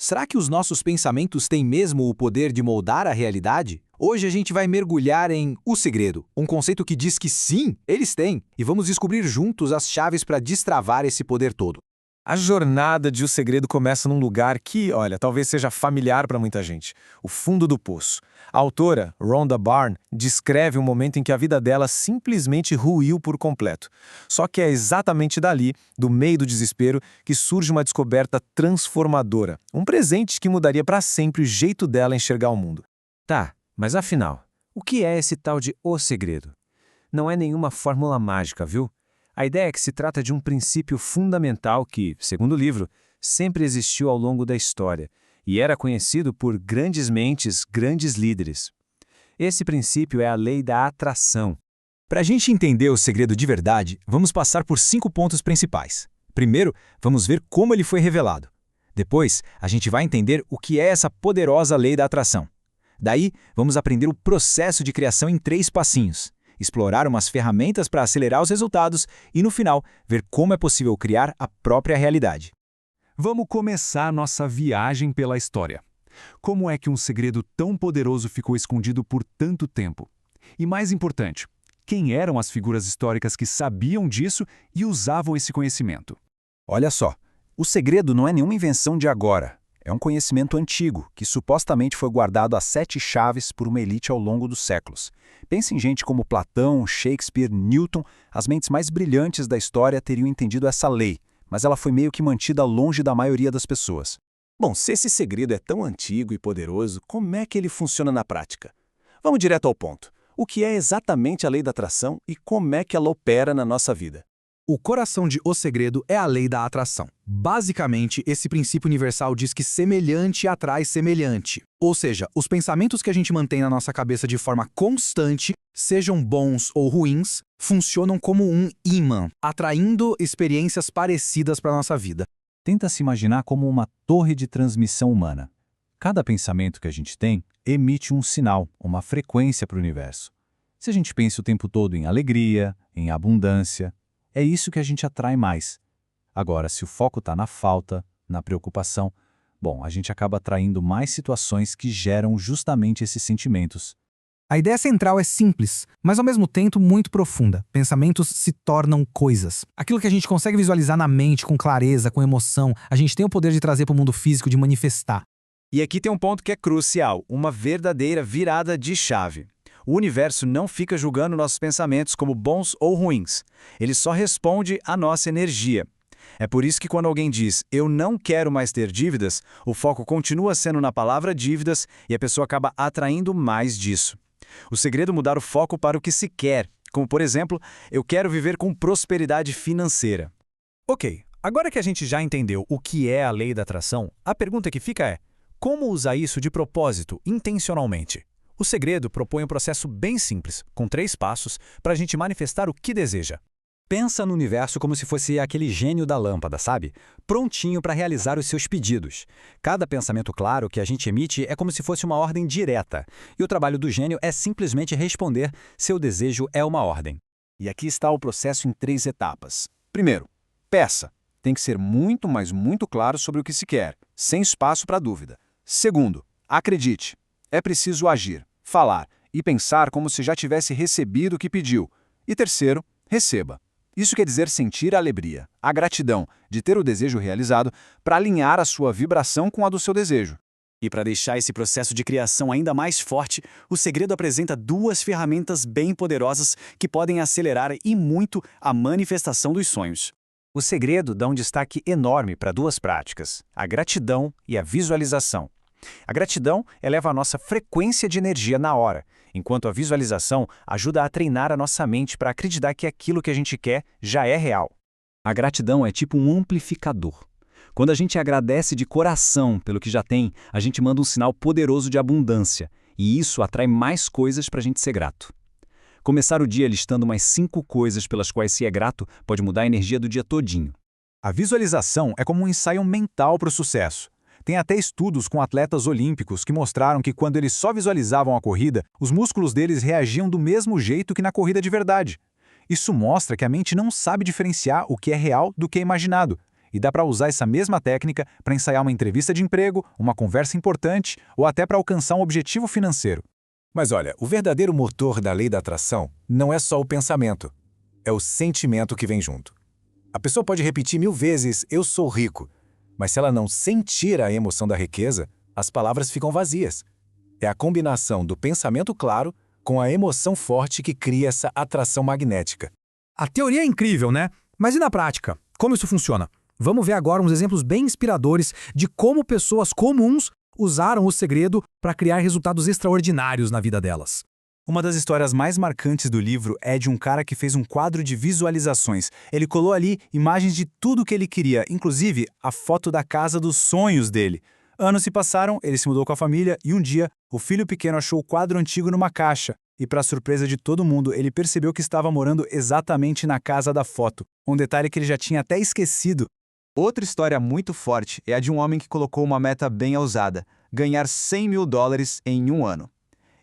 Será que os nossos pensamentos têm mesmo o poder de moldar a realidade? Hoje a gente vai mergulhar em O Segredo, um conceito que diz que sim, eles têm, e vamos descobrir juntos as chaves para destravar esse poder todo. A jornada de O Segredo começa num lugar que, olha, talvez seja familiar para muita gente: o fundo do poço. A autora, Rhonda Byrne, descreve um momento em que a vida dela simplesmente ruiu por completo. Só que é exatamente dali, do meio do desespero, que surge uma descoberta transformadora. Um presente que mudaria para sempre o jeito dela enxergar o mundo. Tá, mas afinal, o que é esse tal de O Segredo? Não é nenhuma fórmula mágica, viu? A ideia é que se trata de um princípio fundamental que, segundo o livro, sempre existiu ao longo da história e era conhecido por grandes mentes, grandes líderes. Esse princípio é a lei da atração. Para a gente entender o segredo de verdade, vamos passar por 5 pontos principais. Primeiro, vamos ver como ele foi revelado. Depois, a gente vai entender o que é essa poderosa lei da atração. Daí, vamos aprender o processo de criação em 3 passinhos. Explorar umas ferramentas para acelerar os resultados e, no final, ver como é possível criar a própria realidade. Vamos começar nossa viagem pela história. Como é que um segredo tão poderoso ficou escondido por tanto tempo? E mais importante, quem eram as figuras históricas que sabiam disso e usavam esse conhecimento? Olha só, o segredo não é nenhuma invenção de agora. É um conhecimento antigo, que supostamente foi guardado a 7 chaves por uma elite ao longo dos séculos. Pense em gente como Platão, Shakespeare, Newton. As mentes mais brilhantes da história teriam entendido essa lei, mas ela foi meio que mantida longe da maioria das pessoas. Bom, se esse segredo é tão antigo e poderoso, como é que ele funciona na prática? Vamos direto ao ponto. O que é exatamente a lei da atração e como é que ela opera na nossa vida? O coração de O Segredo é a lei da atração. Basicamente, esse princípio universal diz que semelhante atrai semelhante. Ou seja, os pensamentos que a gente mantém na nossa cabeça de forma constante, sejam bons ou ruins, funcionam como um ímã, atraindo experiências parecidas para a nossa vida. Tenta se imaginar como uma torre de transmissão humana. Cada pensamento que a gente tem emite um sinal, uma frequência para o universo. Se a gente pensa o tempo todo em alegria, em abundância, é isso que a gente atrai mais. Agora, se o foco está na falta, na preocupação, bom, a gente acaba atraindo mais situações que geram justamente esses sentimentos. A ideia central é simples, mas ao mesmo tempo muito profunda. Pensamentos se tornam coisas. Aquilo que a gente consegue visualizar na mente com clareza, com emoção, a gente tem o poder de trazer para o mundo físico, de manifestar. E aqui tem um ponto que é crucial, uma verdadeira virada de chave. O universo não fica julgando nossos pensamentos como bons ou ruins. Ele só responde à nossa energia. É por isso que quando alguém diz, eu não quero mais ter dívidas, o foco continua sendo na palavra dívidas e a pessoa acaba atraindo mais disso. O segredo é mudar o foco para o que se quer, como por exemplo, eu quero viver com prosperidade financeira. Ok, agora que a gente já entendeu o que é a lei da atração, a pergunta que fica é, como usar isso de propósito, intencionalmente? O segredo propõe um processo bem simples, com 3 passos, para a gente manifestar o que deseja. Pensa no universo como se fosse aquele gênio da lâmpada, sabe? Prontinho para realizar os seus pedidos. Cada pensamento claro que a gente emite é como se fosse uma ordem direta. E o trabalho do gênio é simplesmente responder: seu desejo é uma ordem. E aqui está o processo em 3 etapas. Primeiro, peça. Tem que ser muito, mas muito claro sobre o que se quer, sem espaço para dúvida. Segundo, acredite. É preciso agir, falar e pensar como se já tivesse recebido o que pediu. E terceiro, receba. Isso quer dizer sentir a alegria, a gratidão de ter o desejo realizado para alinhar a sua vibração com a do seu desejo. E para deixar esse processo de criação ainda mais forte, o segredo apresenta 2 ferramentas bem poderosas que podem acelerar e muito a manifestação dos sonhos. O segredo dá um destaque enorme para 2 práticas, a gratidão e a visualização. A gratidão eleva a nossa frequência de energia na hora, enquanto a visualização ajuda a treinar a nossa mente para acreditar que aquilo que a gente quer já é real. A gratidão é tipo um amplificador. Quando a gente agradece de coração pelo que já tem, a gente manda um sinal poderoso de abundância, e isso atrai mais coisas para a gente ser grato. Começar o dia listando mais 5 coisas pelas quais se é grato pode mudar a energia do dia todinho. A visualização é como um ensaio mental para o sucesso. Tem até estudos com atletas olímpicos que mostraram que quando eles só visualizavam a corrida, os músculos deles reagiam do mesmo jeito que na corrida de verdade. Isso mostra que a mente não sabe diferenciar o que é real do que é imaginado. E dá para usar essa mesma técnica para ensaiar uma entrevista de emprego, uma conversa importante ou até para alcançar um objetivo financeiro. Mas olha, o verdadeiro motor da lei da atração não é só o pensamento, é o sentimento que vem junto. A pessoa pode repetir 1000 vezes, eu sou rico, mas se ela não sentir a emoção da riqueza, as palavras ficam vazias. É a combinação do pensamento claro com a emoção forte que cria essa atração magnética. A teoria é incrível, né? Mas e na prática? Como isso funciona? Vamos ver agora uns exemplos bem inspiradores de como pessoas comuns usaram o segredo para criar resultados extraordinários na vida delas. Uma das histórias mais marcantes do livro é de um cara que fez um quadro de visualizações. Ele colou ali imagens de tudo o que ele queria, inclusive a foto da casa dos sonhos dele. Anos se passaram, ele se mudou com a família e um dia o filho pequeno achou o quadro antigo numa caixa. E para surpresa de todo mundo, ele percebeu que estava morando exatamente na casa da foto. Um detalhe que ele já tinha até esquecido. Outra história muito forte é a de um homem que colocou uma meta bem ousada: ganhar $100 mil em um ano.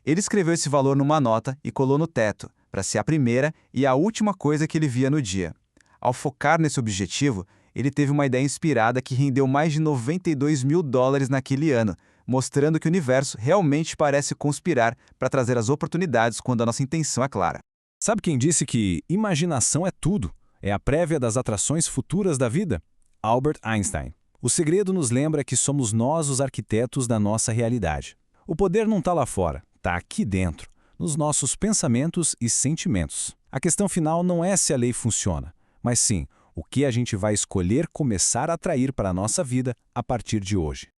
Ele escreveu esse valor numa nota e colou no teto, para ser a primeira e a última coisa que ele via no dia. Ao focar nesse objetivo, ele teve uma ideia inspirada que rendeu mais de $92 mil naquele ano, mostrando que o universo realmente parece conspirar para trazer as oportunidades quando a nossa intenção é clara. Sabe quem disse que imaginação é tudo? É a prévia das atrações futuras da vida? Albert Einstein. O segredo nos lembra que somos nós os arquitetos da nossa realidade. O poder não está lá fora, está aqui dentro, nos nossos pensamentos e sentimentos. A questão final não é se a lei funciona, mas sim o que a gente vai escolher começar a atrair para a nossa vida a partir de hoje.